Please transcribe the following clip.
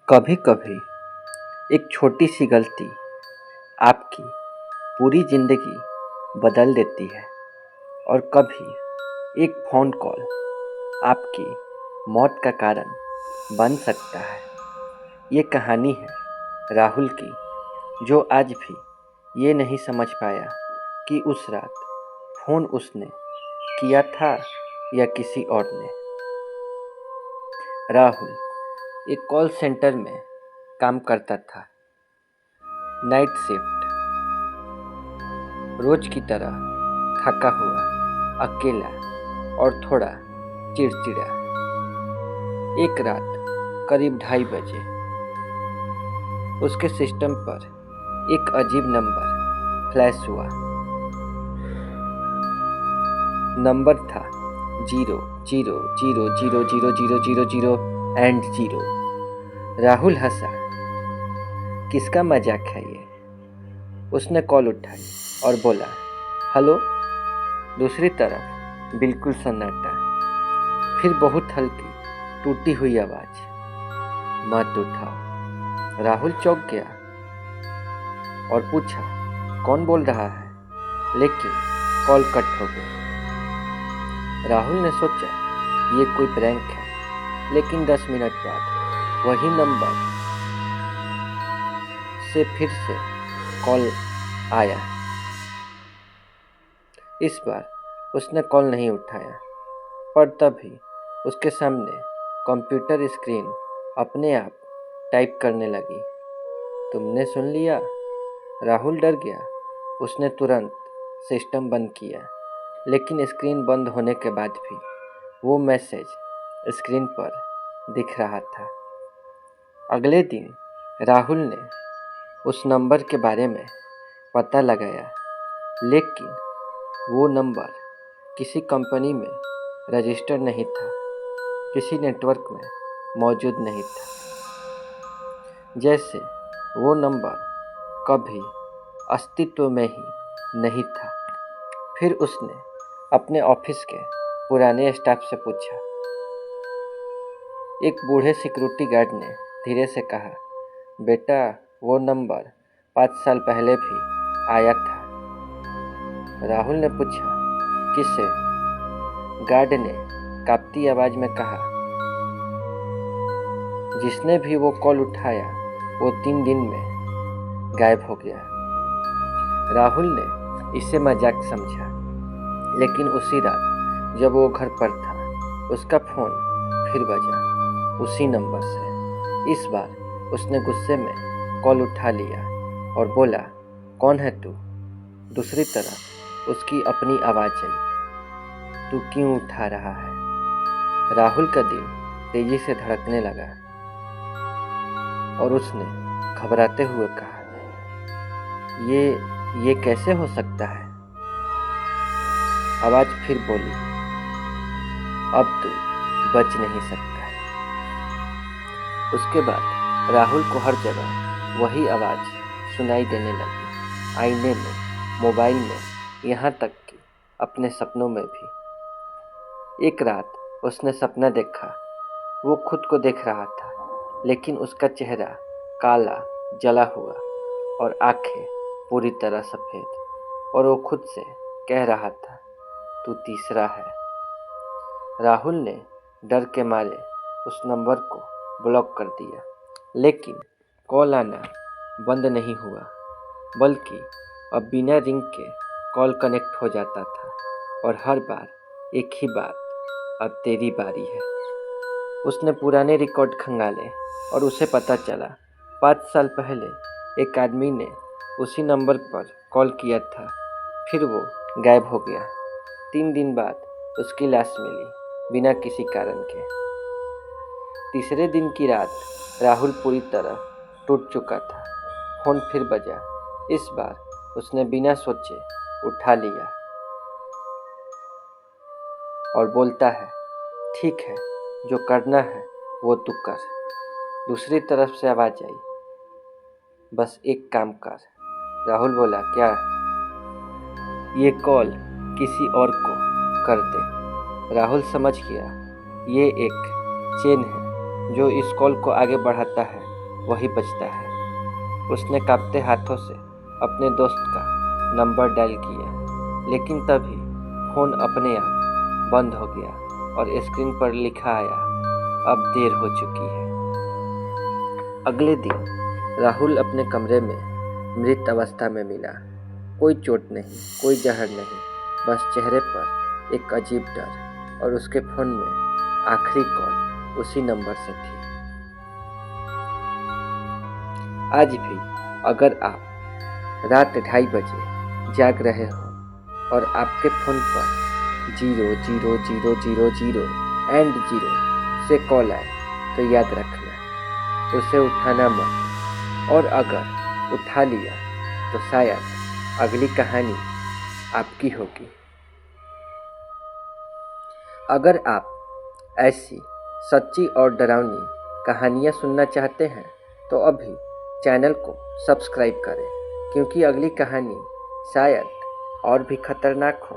कभी कभी एक छोटी सी गलती आपकी पूरी जिंदगी बदल देती है और कभी एक फ़ोन कॉल आपकी मौत का कारण बन सकता है। ये कहानी है राहुल की, जो आज भी ये नहीं समझ पाया कि उस रात फ़ोन उसने किया था या किसी और ने। राहुल एक कॉल सेंटर में काम करता था, नाइट शिफ्ट। रोज की तरह थका हुआ, अकेला और थोड़ा चिड़चिड़ा। एक रात करीब 2:30 बजे उसके सिस्टम पर एक अजीब नंबर फ्लैश हुआ। नंबर था 0 0 0 0 0 0 0 एंड 0। राहुल हंसा। किसका मजाक है ये? उसने कॉल उठाई और बोला, हेलो। दूसरी तरफ बिल्कुल सन्नाटा। फिर बहुत हल्की टूटी हुई आवाज़, मत उठाओ। राहुल चौंक गया और पूछा, कौन बोल रहा है? लेकिन कॉल कट हो गई। राहुल ने सोचा ये कोई प्रैंक है, लेकिन 10 मिनट बाद वही नंबर से फिर से कॉल आया। इस बार उसने कॉल नहीं उठाया, पर तभी उसके सामने कंप्यूटर स्क्रीन अपने आप टाइप करने लगी। तुमने सुन लिया? राहुल डर गया। उसने तुरंत सिस्टम बंद किया, लेकिन स्क्रीन बंद होने के बाद भी वो मैसेज स्क्रीन पर दिख रहा था। अगले दिन राहुल ने उस नंबर के बारे में पता लगाया, लेकिन वो नंबर किसी कंपनी में रजिस्टर नहीं था, किसी नेटवर्क में मौजूद नहीं था। जैसे वो नंबर कभी अस्तित्व में ही नहीं था। फिर उसने अपने ऑफिस के पुराने स्टाफ से पूछा। एक बूढ़े सिक्योरिटी गार्ड ने धीरे से कहा, बेटा, वो नंबर 5 साल पहले भी आया था। राहुल ने पूछा, किससे? गार्ड ने कांपती आवाज में कहा, जिसने भी वो कॉल उठाया वो 3 दिन में गायब हो गया। राहुल ने इसे मजाक समझा, लेकिन उसी रात जब वो घर पर था, उसका फ़ोन फिर बजा, उसी नंबर से। इस बार उसने गुस्से में कॉल उठा लिया और बोला, कौन है तू? दूसरी तरफ उसकी अपनी आवाज़ आई, तू क्यों उठा रहा है? राहुल का दिल तेजी से धड़कने लगा और उसने घबराते हुए कहा, ये कैसे हो सकता है? आवाज़ फिर बोली, अब तू बच नहीं सकता। उसके बाद राहुल को हर जगह वही आवाज़ सुनाई देने लगी, आईने में, मोबाइल में, यहाँ तक कि अपने सपनों में भी। एक रात उसने सपना देखा। वो खुद को देख रहा था, लेकिन उसका चेहरा काला, जला हुआ और आंखें पूरी तरह सफ़ेद, और वो खुद से कह रहा था, तू तीसरा है। राहुल ने डर के मारे उस नंबर को ब्लॉक कर दिया, लेकिन कॉल आना बंद नहीं हुआ, बल्कि अब बिना रिंग के कॉल कनेक्ट हो जाता था और हर बार एक ही बात, अब तेरी बारी है। उसने पुराने रिकॉर्ड खंगाले और उसे पता चला 5 साल पहले एक आदमी ने उसी नंबर पर कॉल किया था, फिर वो गायब हो गया। 3 दिन बाद उसकी लाश मिली, बिना किसी कारण के। तीसरे दिन की रात राहुल पूरी तरह टूट चुका था। फ़ोन फिर बजा। इस बार उसने बिना सोचे उठा लिया और बोलता है, ठीक है, जो करना है वो तू कर। दूसरी तरफ से आवाज़ आई, बस एक काम कर। राहुल बोला, क्या? ये कॉल किसी और को कर दे। राहुल समझ गया, ये एक चेन है जो इस कॉल को आगे बढ़ाता है वही बजता है। उसने कांपते हाथों से अपने दोस्त का नंबर डायल किया, लेकिन तभी फ़ोन अपने आप बंद हो गया और स्क्रीन पर लिखा आया, अब देर हो चुकी है। अगले दिन राहुल अपने कमरे में मृत अवस्था में मिला। कोई चोट नहीं, कोई जहर नहीं, बस चेहरे पर एक अजीब डर, और उसके फ़ोन में आखिरी कॉल उसी नंबर से थी। आज भी अगर आप रात 2:30 बजे जाग रहे हो और आपके फ़ोन पर 00000 एंड 0 से कॉल आए, तो याद रखना, उसे उठाना मत, और अगर उठा लिया तो शायद अगली कहानी आपकी होगी। अगर आप ऐसी सच्ची और डरावनी कहानियाँ सुनना चाहते हैं तो अभी चैनल को सब्सक्राइब करें, क्योंकि अगली कहानी शायद और भी खतरनाक हो।